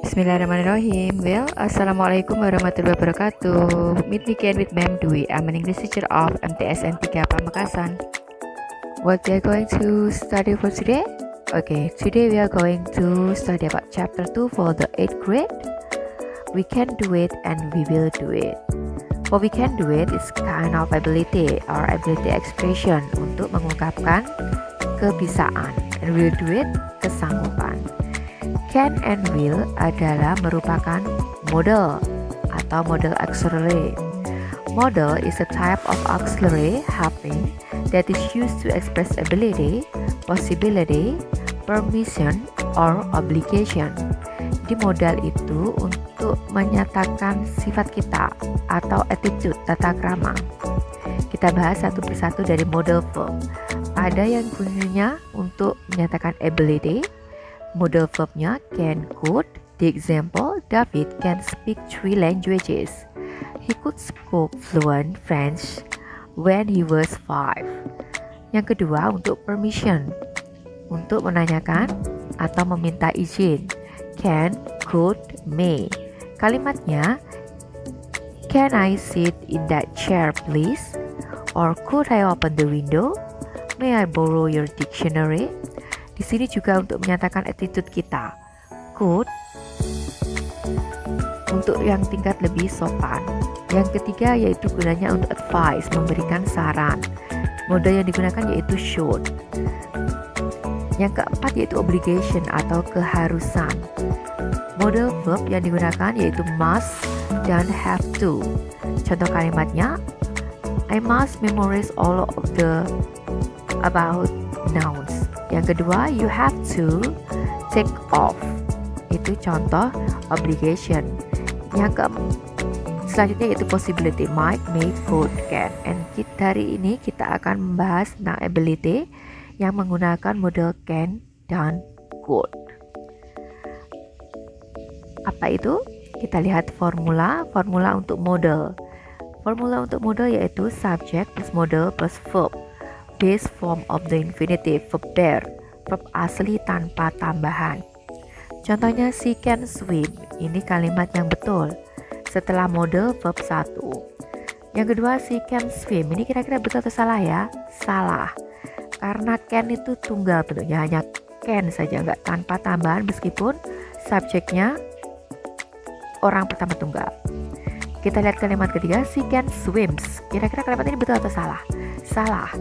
Bismillahirrahmanirrahim. Assalamualaikum warahmatullahi wabarakatuh. Meet me again with Ma'am Dwi. I'm an English teacher of MTSN 3 Pamekasan. What we are going to study for today? Okay, today we are going to study about chapter 2 for the 8th grade. We can do it and we will do it. What we can do it is kind of ability or ability expression untuk mengungkapkan kebisaan, and we'll do it kesanggupan. Can and will adalah merupakan model atau model auxiliary. Model is a type of auxiliary helping that is used to express ability, possibility, permission, or obligation. Jadi modal itu untuk menyatakan sifat kita atau attitude, tata krama. Kita bahas satu persatu dari model verb. Ada yang fungsinya untuk menyatakan ability. Model verbnya can, could. The example, David can speak 3 languages. He could speak fluent French when he was 5. Yang kedua, untuk permission, untuk menanyakan atau meminta izin. Can, could, may. Kalimatnya, can I sit in that chair please? Or could I open the window? May I borrow your dictionary? Di sini juga untuk menyatakan attitude kita. Could untuk yang tingkat lebih sopan. Yang ketiga yaitu gunanya untuk advice, memberikan saran. Modal yang digunakan yaitu should. Yang keempat yaitu obligation atau keharusan. Modal verb yang digunakan yaitu must dan have to. Contoh kalimatnya, I must memorize all of the about nouns. Yang kedua, you have to take off. Itu contoh obligation. Yang selanjutnya yaitu possibility, might, may, could, can. And hari ini kita akan membahas tentang ability yang menggunakan model can dan could. Apa itu? Kita lihat formula untuk model. Formula untuk model yaitu subject plus model plus verb. Base form of the infinitive, verb there, verb asli tanpa tambahan. Contohnya she can swim, ini kalimat yang betul. Setelah model verb 1. Yang kedua she can swim, ini kira-kira betul atau salah ya? Salah. Karena can itu tunggal bentuknya, hanya can saja, nggak tanpa tambahan meskipun subjeknya orang pertama tunggal. Kita lihat kalimat ketiga, she can swims. Kira-kira kalimat ini betul atau salah? Salah.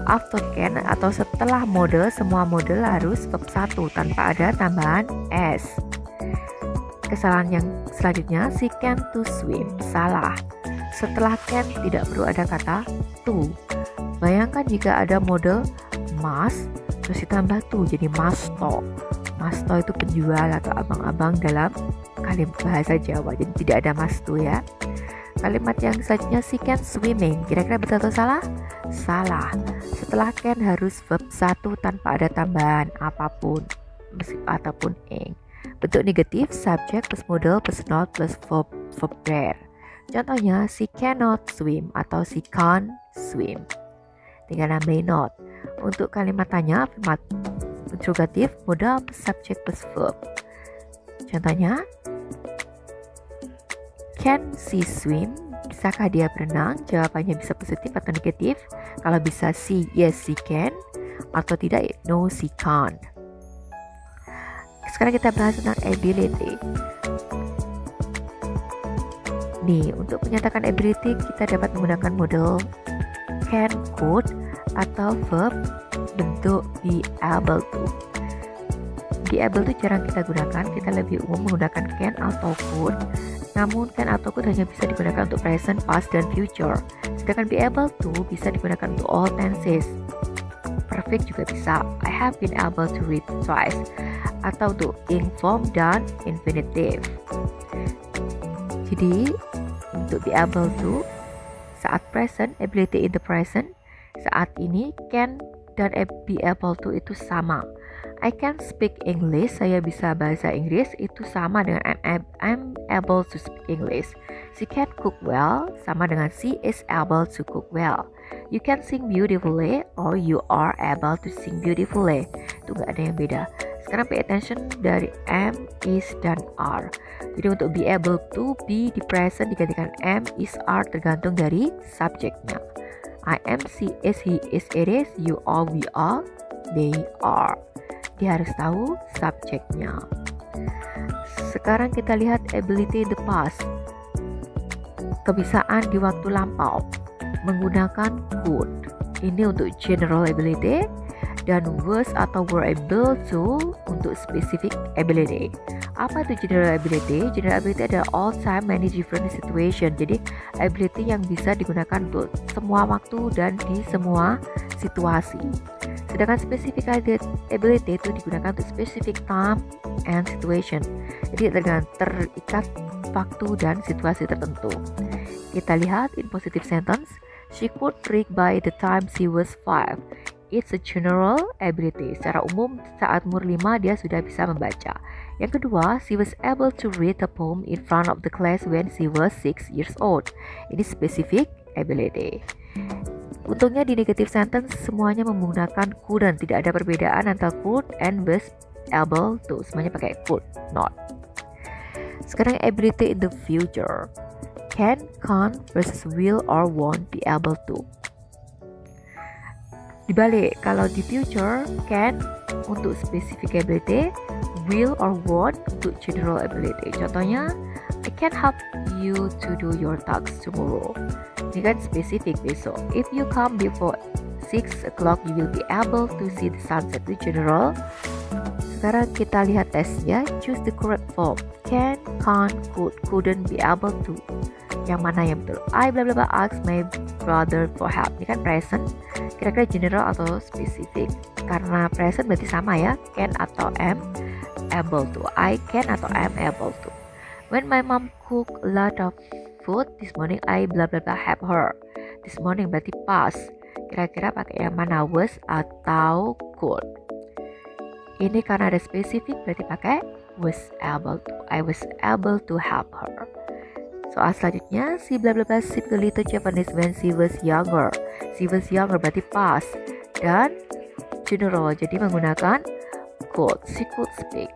After can atau setelah model, semua model harus verb 1 tanpa ada tambahan s. Kesalahan yang selanjutnya, she can to swim. Salah. Setelah can tidak perlu ada kata to. Bayangkan jika ada model must terus ditambah to, jadi musto. Musto itu penjual atau abang-abang dalam kalimat bahasa Jawa, jadi tidak ada must to ya. Kalimat yang selanjutnya, she can swimming. Kira-kira betul atau salah? Salah. Setelah can harus verb 1 tanpa ada tambahan apapun ataupun ing. Bentuk negatif, subject plus model plus not plus verb there. Contohnya, she cannot swim atau she can't swim. Tinggal nambahin not. Untuk kalimat tanya, interrogatif, modal plus subject plus verb. Contohnya, can she swim? Bisakah dia berenang? Jawabannya bisa positif atau negatif. Kalau bisa she, yes she can. Atau tidak, no she can't. Sekarang kita bahas tentang ability. Nih, untuk menyatakan ability kita dapat menggunakan model can, could, atau verb bentuk be able to. Be able to jarang kita gunakan, kita lebih umum menggunakan can atau could. Namun can atau could hanya bisa digunakan untuk present, past, dan future. Sedangkan be able to bisa digunakan untuk all tenses. Perfect juga bisa. I have been able to read twice. Atau untuk inform dan infinitive. Jadi untuk be able to saat present, ability in the present, saat ini can dan be able to itu sama. I can speak English, saya bisa bahasa Inggris, itu sama dengan I'm able to speak English. She can cook well, sama dengan she is able to cook well. You can sing beautifully, or you are able to sing beautifully. Itu gak ada yang beda. Sekarang pay attention dari am, is, dan are. Jadi untuk be able to, be di present digantikan am, is, are tergantung dari subjeknya. I am, she is, he is, it is, you are, we are, they are. Dia harus tahu subjeknya. Sekarang kita lihat ability in the past. Kebiasaan di waktu lampau menggunakan could. Ini untuk general ability, dan was atau were able to untuk specific ability. Apa itu general ability? General ability adalah all time many different situation. Jadi ability yang bisa digunakan untuk semua waktu dan di semua situasi. Sedangkan specific ability itu digunakan untuk specific time and situation. Jadi terikat waktu dan situasi tertentu. Kita lihat in positive sentence. She could read by the time she was 5. It's a general ability. Secara umum saat umur 5 dia sudah bisa membaca. Yang kedua, she was able to read a poem in front of the class when she was 6 years old. Ini specific ability. Untungnya di negative sentence semuanya menggunakan couldn't. Tidak ada perbedaan antara could and was able to. Semuanya pakai could, not. Sekarang ability in the future. Can, can't versus will or won't be able to. Dibalik, kalau di future, can untuk specific ability, will or won't untuk general ability. Contohnya, I can help you to do your tasks tomorrow. Ini kan spesifik besok. If you come before 6 o'clock, you will be able to see the sunset. Itu general. Sekarang kita lihat tesnya. Choose the correct form. Can, can't, could, couldn't be able to. Yang mana yang betul? I blah blah blah ask my brother for help. Ini kan present. Kira-kira general atau specific? Karena present berarti sama ya. Can atau am able to. I can atau am able to. When my mom cook a lot of food this morning, I blah blah blah help her. This morning berarti past. Kira-kira pakai yang mana? Was atau could? Ini karena ada specific berarti pakai was able to. I was able to help her. Soal selanjutnya, si bla bla bla speak a little Japanese when she was younger. She was younger berarti past dan general, jadi menggunakan could. She could speak.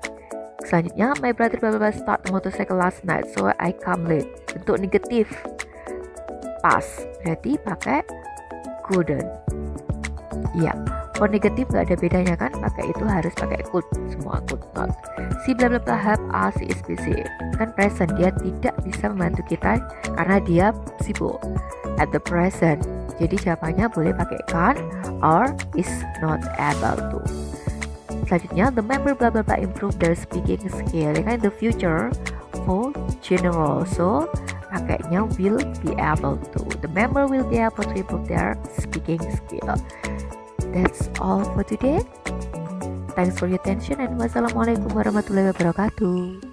Selanjutnya, my brother bla bla bla start the motorcycle last night, so I come late. Bentuk negatif past berarti pakai couldn't. Ya, for negatif nggak ada bedanya kan? Pakai itu harus pakai could, semua could not. Si bla bla bla help us, she is busy. Kan present, dia tidak bisa membantu kita karena dia sibuk at the present. Jadi jawabannya boleh pakai can or is not able to. Selanjutnya, the member bla bla bla improve their speaking skill. Kan in the future for general, so pakainya will be able to. The member will be able to improve their speaking skill. That's all for today. Thanks for your attention and wassalamualaikum warahmatullahi wabarakatuh.